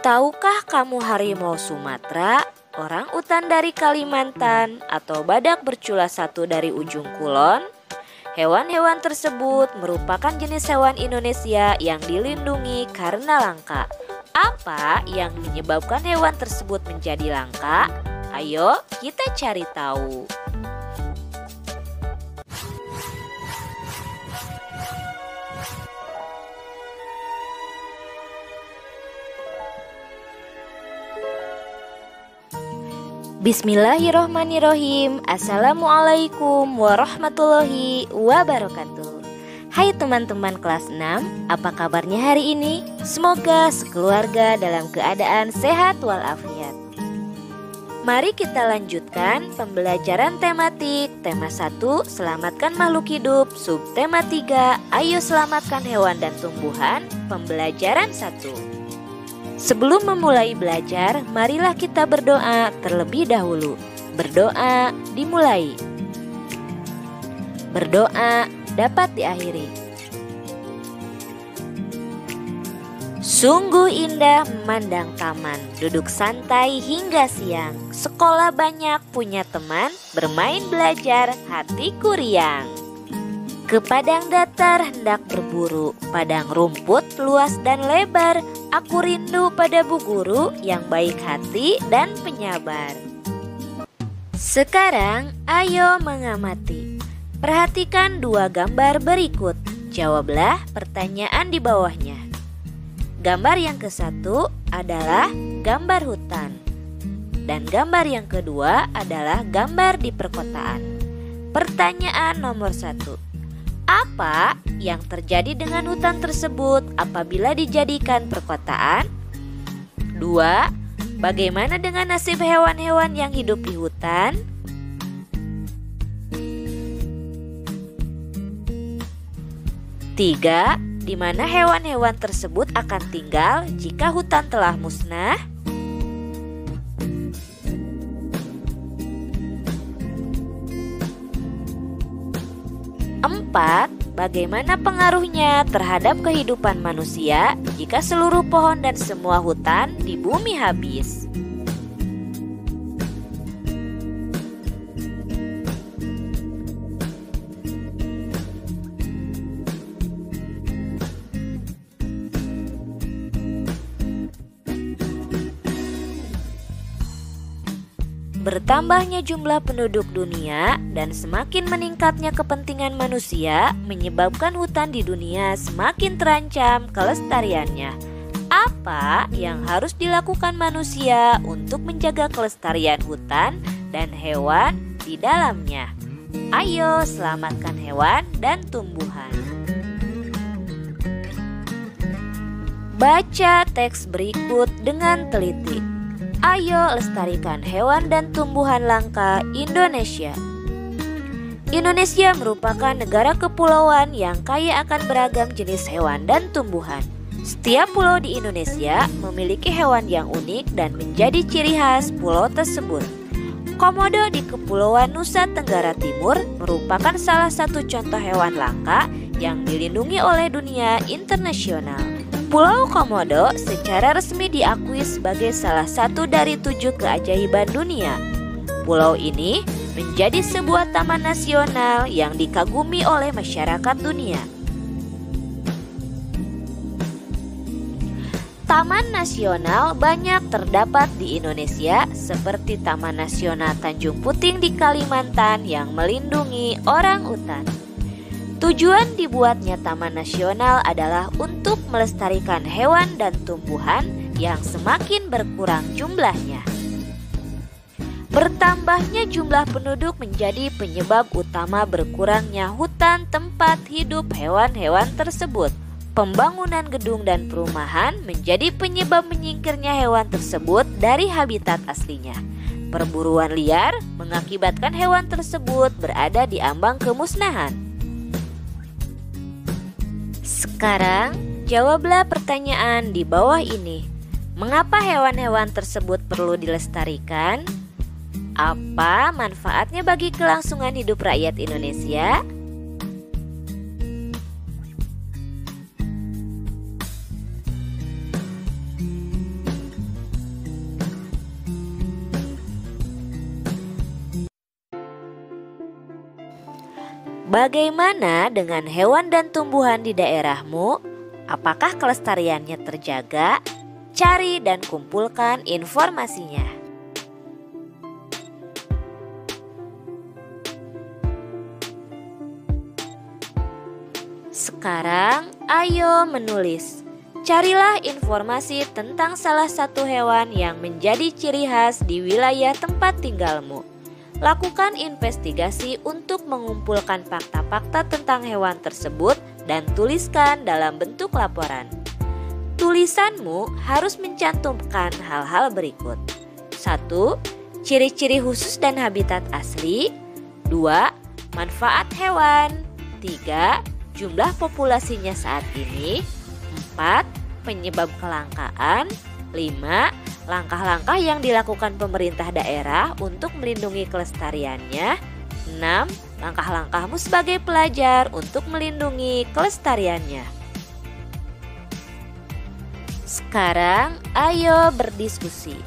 Tahukah kamu harimau Sumatera, orang utan dari Kalimantan, atau badak bercula satu dari ujung kulon? Hewan-hewan tersebut merupakan jenis hewan Indonesia yang dilindungi karena langka. Apa yang menyebabkan hewan tersebut menjadi langka? Ayo kita cari tahu. Bismillahirrohmanirrohim. Assalamualaikum warahmatullahi wabarakatuh. Hai teman-teman kelas 6, apa kabarnya hari ini? Semoga sekeluarga dalam keadaan sehat walafiat. Mari kita lanjutkan pembelajaran tematik. Tema 1, selamatkan makhluk hidup. Subtema 3, ayo selamatkan hewan dan tumbuhan. Pembelajaran 1. Sebelum memulai belajar, marilah kita berdoa terlebih dahulu. Berdoa dimulai. Berdoa dapat diakhiri. Sungguh indah memandang taman, duduk santai hingga siang. Sekolah banyak punya teman, bermain belajar hatiku riang. Ke padang datar hendak berburu, padang rumput luas dan lebar. Aku rindu pada bu guru yang baik hati dan penyabar. Sekarang ayo mengamati. Perhatikan dua gambar berikut. Jawablah pertanyaan di bawahnya. Gambar yang ke-1 adalah gambar hutan. Dan gambar yang kedua adalah gambar di perkotaan. Pertanyaan nomor 1. Apa yang terjadi dengan hutan tersebut apabila dijadikan perkotaan? 2. Bagaimana dengan nasib hewan-hewan yang hidup di hutan? 3. Di mana hewan-hewan tersebut akan tinggal jika hutan telah musnah? 4. Bagaimana pengaruhnya terhadap kehidupan manusia jika seluruh pohon dan semua hutan di bumi habis? Bertambahnya jumlah penduduk dunia dan semakin meningkatnya kepentingan manusia menyebabkan hutan di dunia semakin terancam kelestariannya. Apa yang harus dilakukan manusia untuk menjaga kelestarian hutan dan hewan di dalamnya? Ayo selamatkan hewan dan tumbuhan. Baca teks berikut dengan teliti. Ayo lestarikan hewan dan tumbuhan langka Indonesia. Indonesia merupakan negara kepulauan yang kaya akan beragam jenis hewan dan tumbuhan. Setiap pulau di Indonesia memiliki hewan yang unik dan menjadi ciri khas pulau tersebut. Komodo di Kepulauan Nusa Tenggara Timur merupakan salah satu contoh hewan langka yang dilindungi oleh dunia internasional. Pulau Komodo secara resmi diakui sebagai salah satu dari 7 keajaiban dunia. Pulau ini menjadi sebuah taman nasional yang dikagumi oleh masyarakat dunia. Taman nasional banyak terdapat di Indonesia seperti Taman Nasional Tanjung Puting di Kalimantan yang melindungi orang utan. Tujuan dibuatnya Taman Nasional adalah untuk melestarikan hewan dan tumbuhan yang semakin berkurang jumlahnya. Bertambahnya jumlah penduduk menjadi penyebab utama berkurangnya hutan tempat hidup hewan-hewan tersebut. Pembangunan gedung dan perumahan menjadi penyebab menyingkirnya hewan tersebut dari habitat aslinya. Perburuan liar mengakibatkan hewan tersebut berada di ambang kemusnahan. Sekarang, jawablah pertanyaan di bawah ini. Mengapa hewan-hewan tersebut perlu dilestarikan? Apa manfaatnya bagi kelangsungan hidup rakyat Indonesia? Bagaimana dengan hewan dan tumbuhan di daerahmu? Apakah kelestariannya terjaga? Cari dan kumpulkan informasinya. Sekarang, ayo menulis. Carilah informasi tentang salah satu hewan yang menjadi ciri khas di wilayah tempat tinggalmu. Lakukan investigasi untuk mengumpulkan fakta-fakta tentang hewan tersebut dan tuliskan dalam bentuk laporan. Tulisanmu harus mencantumkan hal-hal berikut. 1. Ciri-ciri khusus dan habitat asli. 2. Manfaat hewan. 3. Jumlah populasinya saat ini. 4. Penyebab kelangkaan. 5. Langkah-langkah yang dilakukan pemerintah daerah untuk melindungi kelestariannya. 6. Langkah-langkahmu sebagai pelajar untuk melindungi kelestariannya. Sekarang, ayo berdiskusi.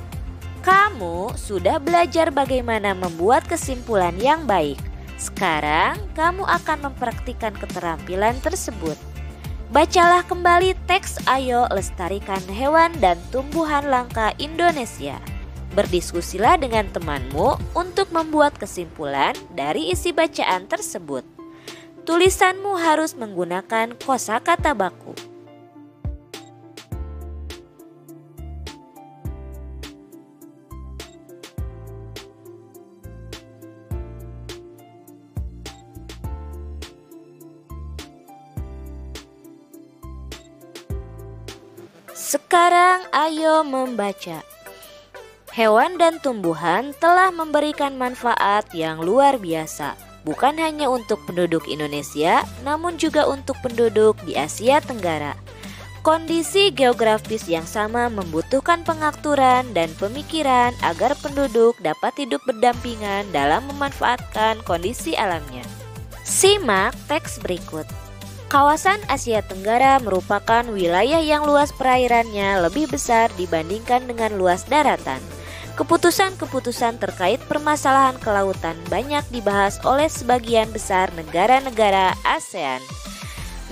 Kamu sudah belajar bagaimana membuat kesimpulan yang baik. Sekarang, kamu akan mempraktikkan keterampilan tersebut. Bacalah kembali teks Ayo Lestarikan Hewan dan Tumbuhan Langka Indonesia. Berdiskusilah dengan temanmu untuk membuat kesimpulan dari isi bacaan tersebut. Tulisanmu harus menggunakan kosakata baku. Sekarang ayo membaca. Hewan dan tumbuhan telah memberikan manfaat yang luar biasa, bukan hanya untuk penduduk Indonesia, namun juga untuk penduduk di Asia Tenggara. Kondisi geografis yang sama membutuhkan pengaturan dan pemikiran agar penduduk dapat hidup berdampingan dalam memanfaatkan kondisi alamnya. Simak teks berikut. Kawasan Asia Tenggara merupakan wilayah yang luas perairannya lebih besar dibandingkan dengan luas daratan. Keputusan-keputusan terkait permasalahan kelautan banyak dibahas oleh sebagian besar negara-negara ASEAN.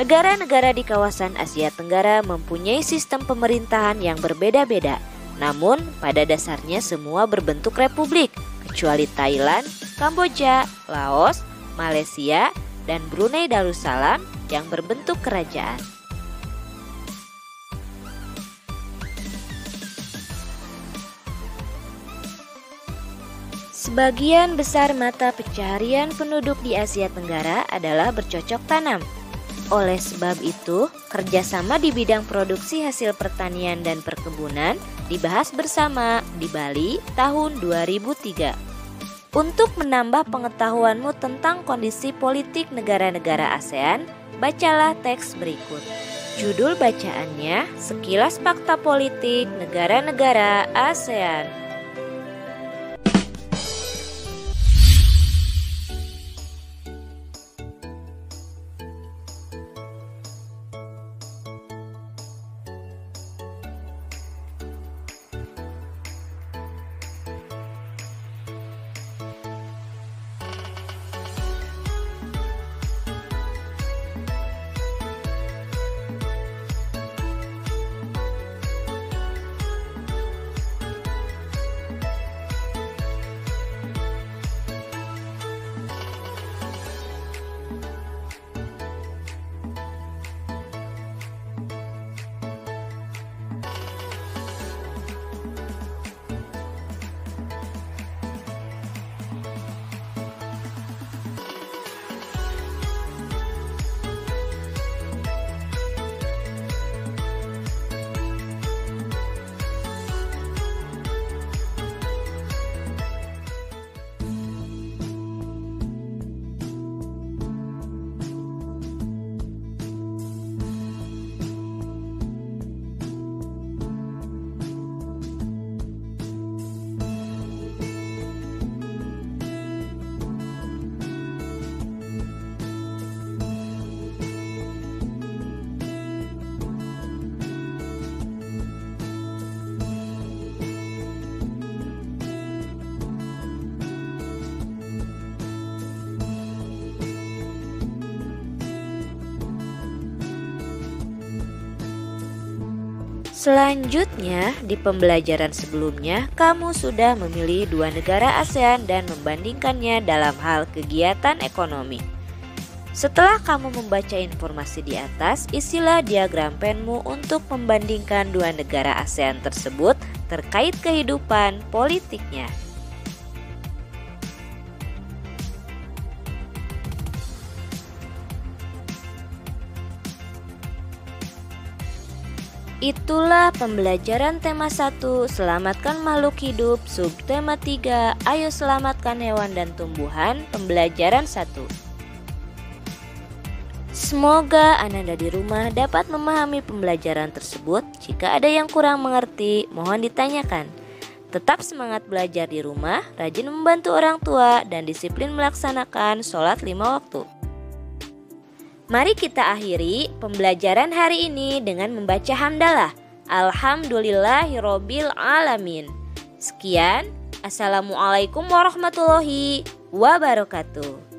Negara-negara di kawasan Asia Tenggara mempunyai sistem pemerintahan yang berbeda-beda. Namun, pada dasarnya semua berbentuk republik, kecuali Thailand, Kamboja, Laos, Malaysia, dan Brunei Darussalam yang berbentuk kerajaan. Sebagian besar mata pencaharian penduduk di Asia Tenggara adalah bercocok tanam. Oleh sebab itu, kerjasama di bidang produksi hasil pertanian dan perkebunan dibahas bersama di Bali tahun 2003. Untuk menambah pengetahuanmu tentang kondisi politik negara-negara ASEAN, bacalah teks berikut. Judul bacaannya, Sekilas Fakta Politik Negara-negara ASEAN. Selanjutnya, di pembelajaran sebelumnya, kamu sudah memilih 2 negara ASEAN dan membandingkannya dalam hal kegiatan ekonomi. Setelah kamu membaca informasi di atas, isilah diagram penmu untuk membandingkan 2 negara ASEAN tersebut terkait kehidupan politiknya. Itulah pembelajaran tema 1, selamatkan makhluk hidup, subtema 3, ayo selamatkan hewan dan tumbuhan, pembelajaran 1. Semoga Ananda di rumah dapat memahami pembelajaran tersebut. Jika ada yang kurang mengerti, mohon ditanyakan. Tetap semangat belajar di rumah, rajin membantu orang tua, dan disiplin melaksanakan sholat 5 waktu. Mari kita akhiri pembelajaran hari ini dengan membaca hamdalah. Alhamdulillahirobbil alamin. Sekian, assalamualaikum warahmatullahi wabarakatuh.